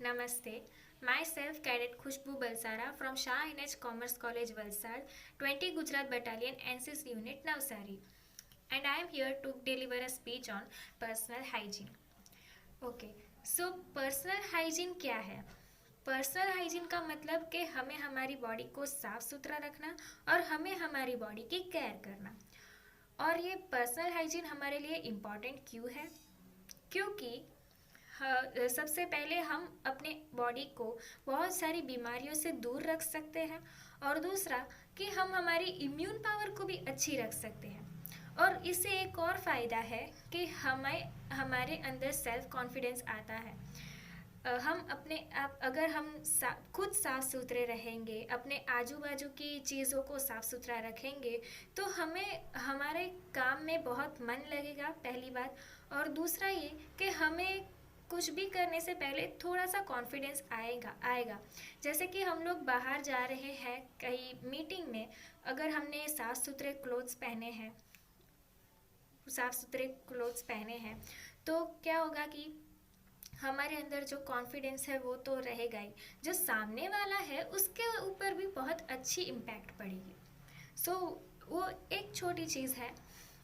Namaste. Myself, Cadet Khushbu Balsara from Shah NH Commerce College, Valsad, 20 Gujarat Battalion, NCC Unit, Navsari. And I am here to deliver a speech on personal hygiene. Okay, so personal hygiene क्या है? Personal hygiene का मतलब कि हमें हमारी body को साफ सुथरा रखना और हमें हमारी बॉडी की केयर करना। और ये पर्सनल हाइजीन हमारे लिए इम्पॉर्टेंट क्यों है? क्योंकि सबसे पहले हम अपने बॉडी को बहुत सारी बीमारियों से दूर रख सकते हैं और दूसरा कि हम हमारी इम्यून पावर को भी अच्छी रख सकते हैं। और इससे एक और फ़ायदा है कि हमारे अंदर सेल्फ कॉन्फिडेंस आता है। हम अपने आप अगर हम खुद साफ़ सुथरे रहेंगे, अपने आजू बाजू की चीज़ों को साफ़ सुथरा रखेंगे तो हमें हमारे काम में बहुत मन लगेगा, पहली बात। और दूसरा ये कि हमें कुछ भी करने से पहले थोड़ा सा कॉन्फिडेंस आएगा। जैसे कि हम लोग बाहर जा रहे हैं कहीं मीटिंग में, अगर हमने साफ़ सुथरे क्लोथ्स पहने हैं तो क्या होगा कि हमारे अंदर जो कॉन्फिडेंस है वो तो रहेगा ही, जो सामने वाला है उसके ऊपर भी बहुत अच्छी इम्पैक्ट पड़ेगी। वो एक छोटी चीज़ है,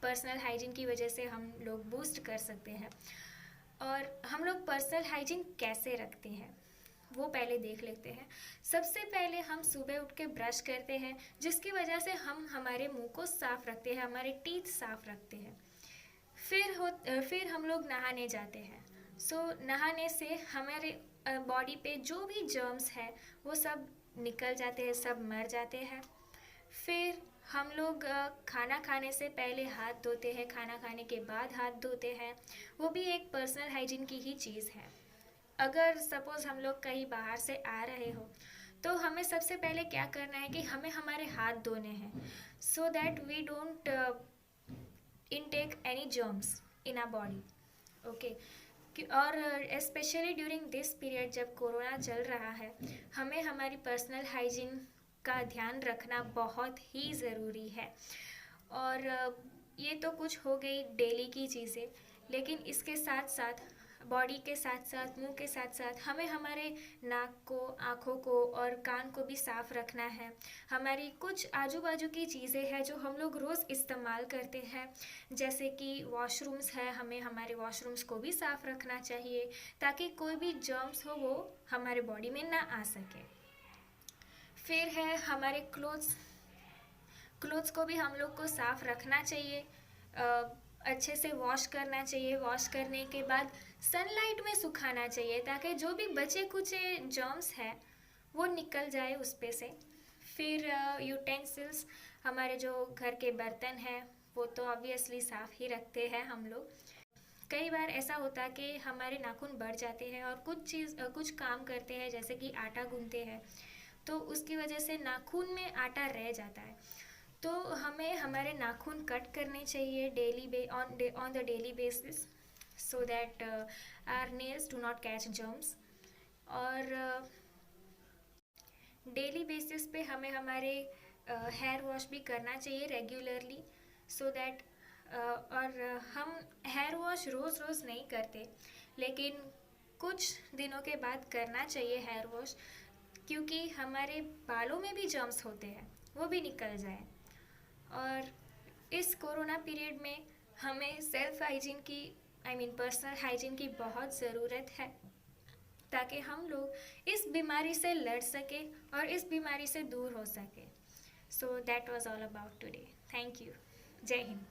पर्सनल हाइजीन की वजह से हम लोग बूस्ट कर सकते हैं। और हम लोग पर्सनल हाइजीन कैसे रखते हैं वो पहले देख लेते हैं। सबसे पहले हम सुबह उठ के ब्रश करते हैं, जिसकी वजह से हम हमारे मुंह को साफ रखते हैं, हमारे टीथ साफ रखते हैं। फिर हम लोग नहाने जाते हैं। नहाने से हमारे बॉडी पे जो भी जर्म्स है वो सब निकल जाते हैं, सब मर जाते हैं। फिर हम लोग खाना खाने से पहले हाथ धोते हैं, खाना खाने के बाद हाथ धोते हैं। वो भी एक पर्सनल हाइजीन की ही चीज़ है। अगर सपोज़ हम लोग कहीं बाहर से आ रहे हो तो हमें सबसे पहले क्या करना है कि हमें हमारे हाथ धोने हैं, so that we don't intake any germs in our body. Okay. और स्पेशली ड्यूरिंग दिस पीरियड जब कोरोना चल रहा है, हमें हमारी पर्सनल हाइजीन का ध्यान रखना बहुत ही ज़रूरी है। और ये तो कुछ हो गई डेली की चीज़ें, लेकिन इसके साथ साथ बॉडी के साथ साथ मुंह के साथ साथ हमें हमारे नाक को, आँखों को और कान को भी साफ़ रखना है। हमारी कुछ आजू बाजू की चीज़ें हैं जो हम लोग रोज़ इस्तेमाल करते हैं, जैसे कि वॉशरूम्स है, हमें हमारे वॉशरूम्स को भी साफ़ रखना चाहिए ताकि कोई भी जर्म्स हो वो हमारे बॉडी में ना आ सके। फिर है हमारे क्लोथ्स को भी हम लोग को साफ़ रखना चाहिए, अच्छे से वॉश करना चाहिए। वॉश करने के बाद सनलाइट में सुखाना चाहिए ताकि जो भी बचे कुचे जर्म्स है वो निकल जाए उस पे से। फिर यूटेंसिल्स, हमारे जो घर के बर्तन हैं वो तो ऑब्वियसली साफ़ ही रखते हैं हम लोग। कई बार ऐसा होता है कि हमारे नाखून बढ़ जाते हैं और कुछ काम करते हैं, जैसे कि आटा गूंथते हैं, तो उसकी वजह से नाखून में आटा रह जाता है। तो हमें हमारे नाखून कट करने चाहिए on the daily basis, so that our nails do not catch germs. और डेली बेसिस पे हमें हमारे हेयर वॉश भी करना चाहिए रेगुलरली, सो दैट और हम हेयर वॉश रोज़ नहीं करते, लेकिन कुछ दिनों के बाद करना चाहिए हेयर वॉश, क्योंकि हमारे बालों में भी जर्म्स होते हैं, वो भी निकल जाए। और इस कोरोना पीरियड में हमें सेल्फ हाइजीन की पर्सनल हाइजीन की बहुत ज़रूरत है ताकि हम लोग इस बीमारी से लड़ सके और इस बीमारी से दूर हो सके। So that was all about today. Thank you. जय हिंद।